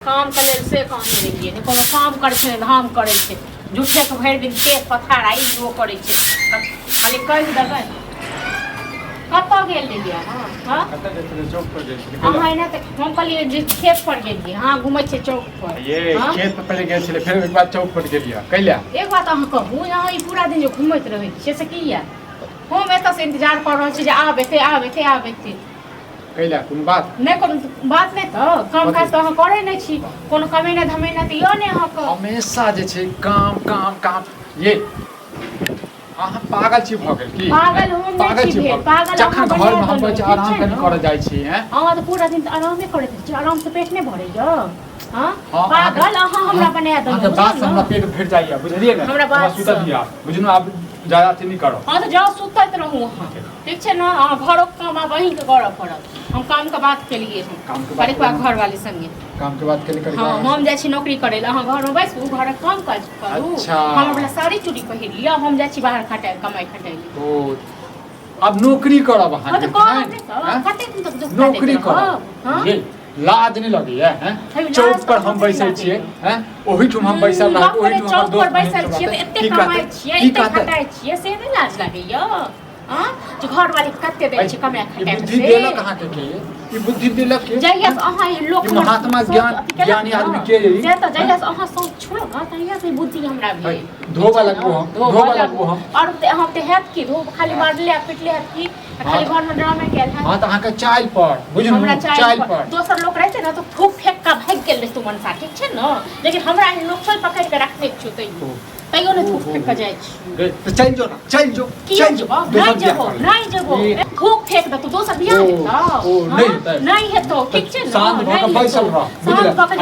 काम के लेल से कहने रहिए ने कोनो काम करे छै धाम करे छै झूठे के भरि दिन पेट पथार आई वो करे छै खाली कह देबै कत गेल रहिए हां कत जेते चौक पर गेल छी हम है ना त हम कहलिए जे खेत पर गेलिए हां घुमै छै चौक पर ये खेत पर पहले गेल छले फिर एक बार चौक पर गेलिए कैला एक बात अहाँ कहू यहाँ ई पूरा दिन जो घुमैत रहै छी से की या हम एतऽ से इंतजार कर रहल छी जे आबेते कैला कोन बात नहीं कोनो बात नहीं तो काम काज तो अहाँ करे नहीं छी कोनो कमे नहीं धमे नहीं तो यो नहीं अहाँ को हमेशा जे छै काम काम काम ये अहाँ पागल छी भ गेल की पागल हम नहीं छी पागल जखन घर में हम बच्चा आराम कनि करे जाय छी हैं अहाँ तो पूरा दिन आरामे करैत छी आराम से पेट नहीं भरै य हां पागल अहाँ हमरा बना दो अहाँ बात हमरा पेट भर जाइए बुझलिए ना हमरा बात सुता दिया बुझनु आप ज्यादा अथी नहीं करो हां तो जाओ सुतत रहू अहाँ ठीक छै ना घरो के काम आब अहीं के करऽ पड़त हम काम के बात के लिए करिकवा घर वाले संगे काम के बात के लिए हां हम जाइ छी नौकरी करे ला अहाँ घर में बैसू घर के काम काज करू हम वाला साड़ी चूड़ी पहिर लिया हम जाइ छी बाहर खटाई कमाई खटाई ओ अब नौकरी करब अहाँ तो कते दिन तक नौकरी करब हां लाज नहीं लगी है चौक पर हम बैसल छिए हैं ओही ठुम हम बैसल रह ओही ठुम चौक पर बैसल छिए त एते कमाई छिए एते खटाई छिए से नहीं लाज लागैया हां जे घर वाली कते दै छै कमाई खटाई से बुद्धि देलक अहाँ के ई बुद्धि देलक के जहिया अहाँ लोक महात्मा ज्ञानी आदमी के यही जे त जहिया अहाँ सब छोड़ो ना तहिया से बुद्धि हमरा भेल धोबा लगबो हम और हम ते हैत की धोब खाली मारले पिटले हैत की खाली घर में ड्रामा गेल है हां त अहाँ के चाइल पर बुझनु चाइल पर दोसर लोग रहै छै ना तो खूब फेंक का भाग गेल रे तू मनसा ठीक छै ना लेकिन हमरा एहन लोग छोल पकड़ के रखने छु तैयो ने थूक फेंक जाय छी तो चल जो नहीं जबो थूक फेंक द तू दोसर बियाह हेता नहीं हेतो ठीक छै ना शांत भ के बैसल रह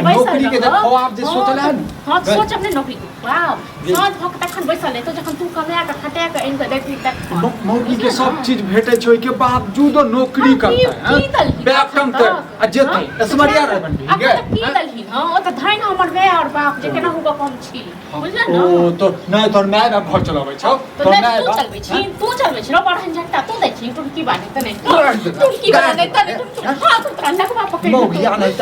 नौकरी के देखो आप जे सोचल है हां सोच अपने नौकरी वाह शांत भ के तखन बैसल है तो जखन तू कमाया के खटा के इन के देखी तक मौगी के सब चीज भेटे छै के बावजूद नौकरी करता है बैक कम कर आ जेते ऐश्वर्या रे बन गए की दलही हां ओ त धाइन हमर वे और बाप जे केना हुआ कम छी बुझल ना ओ तो नहीं तोर माय बाप घर चलाबै छौ तो माय बाप तू चलबै छी रो बड़हन झट्टा तू दै छी टुटकी बाने त नहीं टुटकी बाने त नहीं हां तू त लगवा पकड़ मौगी आनै त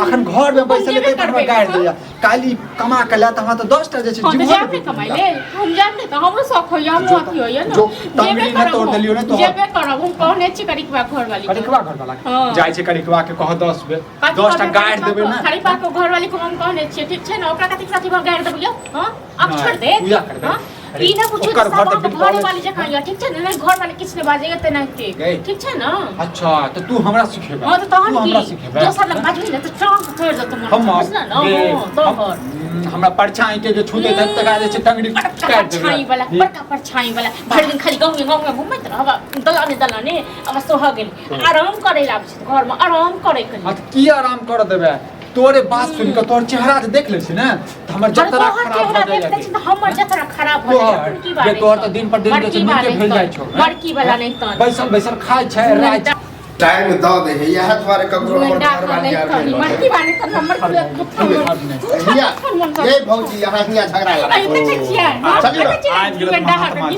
अखन घर में बैसल ते पर गाड़ दिया काली कमा के ला त हम त 10 टा जे छै जीवन में कमाई ले हम जान नहीं त हमरो शौक होय हम अथी होय ना जेबे न तोड़ देलियो ने तो जेबे करब हम कहने छी करिकवा घर वाली जाय छै करिकवा के कह 10 बे 10 टा गाड़ देबे ना करिकवा के घर वाली को हम कहने छी ठीक छै ना ओकरा कथि साथी भग गाड़ देबे हां अब छोड़ दे पूजा कर दे ई ना कुछ घर वाली जगह या ठीक छै ना घर वाले किछ ने बाजेगा त नहीं ठीक छै ना अच्छा तो तू हमरा सिखेबा हां तो हमरा सिखेबा दोसर लग बाजू ने तो चांग कर दे तुम समझना ना तोहर हमरा परछाई के जो छूते तक तक आ जाय छै टंगड़ी काट दे परछाई वाला बड़का परछाई वाला भर दिन खाली गांव में घुमैत रहबा दलाने अब सोह गेल आराम करे लाग छै घर में आराम करे के हां की आराम कर देबे तोरे बात सुन के तोर चेहरा जे देख ले छी ना त हमर जतरा खराब हो जाय छै हमर जतरा खराब हो जाय की बात ये तोर त दिन पर दिन के नीचे भेल जाय छौ बड़की वाला नहीं त बैसल खाय छै रात टाइम द दे है यह तुम्हारे ककरो हमर घर वाली आ गई मरकी वाले त नंबर ये भौजी यहां हिया झगड़ा लगा चलिए आज गेल महात्मा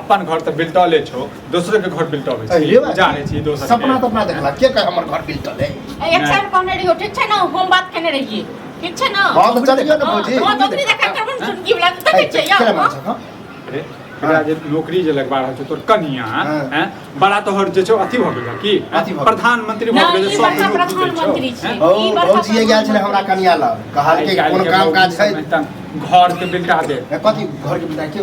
अपन घर त बिल्टले छौ दूसरे के घर बिल्टबे छै जा रे छी दोसर सपना तो अपना देखला के कह हमर घर बिल्टल है एक साल कहने रहियो ठीक छै ना हम बात करने रहिए ठीक छै ना हां तो चलिए ना भौजी हां नौकरी देखा करबन सुन की वाला तक छै यार अरे मेरा जे नौकरी जे लगबा रहल छ तोर कनिया हैं बड़ा तोहर जे छौ अथी भ गेल की प्रधानमंत्री भ गेल सब प्रधानमंत्री छी ई भौजी ये गेल छले हमरा कनिया ल कहल के कोनो काम काज छै घर के बिल्टा दे कथि घर के बिल्टा के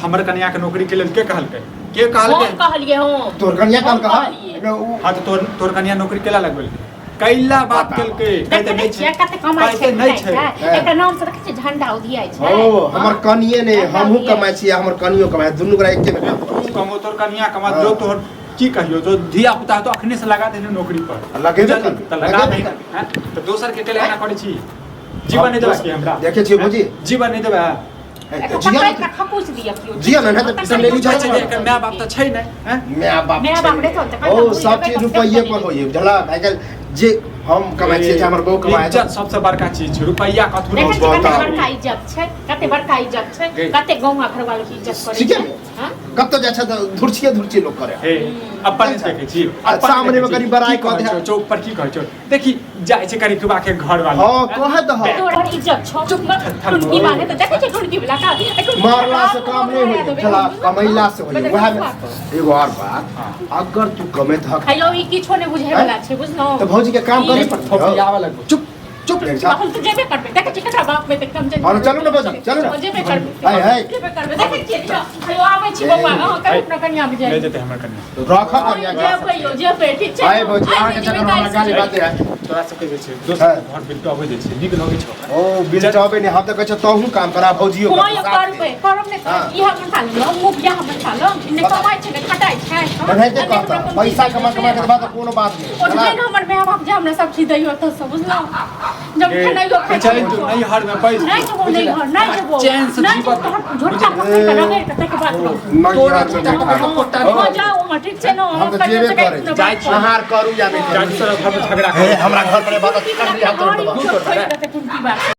हमर कनिया के नौकरी के लेल के कहलकै के कहलिए हो तोर कनिया कहल हां तो तोर कनिया नौकरी केला लगबल कैला बात केलकै कहते नहीं छै कते कमाई छै नहीं छै एकटा नाम से रखै छै झंडा उधियाय छै ओ हमर कनिये ने हमहु कमाई छी हमर कनियो कमाई दुनु गोरा एके में कमो तोर कनिया कमा जो तोहर की कहियो जो धिया पुता तो अखने से लगा देने नौकरी पर लगेबे त लगा नहीं हैं तो दोसर के केला ना करै छी जीवन नहीं देबा की हमरा देखे छी भौजी जीवन नहीं देबा जिया ना तो पिसन ले जाय छै एकर माय बाप त छै नै हैं माय बाप रे तो ओ सब चीज रुपये पर होय झला आइकाल जे हम कमाई छी हमर बहू कमाई इज्जत सबसे बड़का चीज छै रुपया कथु नहीं कते बड़का इज्जत छै कते गांव घर वालों की इज्जत करे छै हां कब तो जाछा धुरछिए लोग करे हे अपन देखे छी सामने में करी बड़ाई कह दे चौक पर की कहै छौ देखी जाय छै करी कुबा के घर वाला हां कह त ह तोर इज्जत छौ चुप टुनकी माने त देखे छै टुनकी वाला का मारला से काम नहीं होई चला कमैला से होई वह एगो और बात अगर तू कमे त हेलो ई किछो ने बुझे वाला छै बुझलो तो भौजी के काम करे पर थोपियावा लगबो चुप चुप नहीं हम तो जेबे करबे देखे छी ककरा बाप में एकदम जे और चलो ना भौजी चलो ना जेबे करबे हाय हाय जेबे करबे देखे छी हेलो आबै छी बौआ हां कहीं अपना कन्या में ले जाए जेते हमर कन्या रखा कन्या जेबे ठीक छै हाय भौजी आके चक्कर हमरा गाली बात है तोरा सबके जे छै दोसर घर बिल आबै जे छै नीक लगै छौ ओ बिल चाबे नहीं हम त कह छ तोहू काम करा भौजियो कोई करबे करब ने ई हम खा लो मुख या हम खा लो इने कमाई छै ने खटाई छै बनैते कहता पैसा कमा के बाद कोनो बात नहीं ओ जे हमर माय बाप जे हमरा सब चीज दैयो त सब बुझलो जब खाना चल तू नहीं हर में पैसा नहीं जबो नहीं घर नहीं जबो चैन से जीवन झोटा पकड़ के रगड़ के तक बात तोरा हो जाओ ठीक छै न हम त जेबे करे जाय आहार करू या नहीं जान तोरा घर में झगड़ा हमरा घर पर बात कर दिया तो बात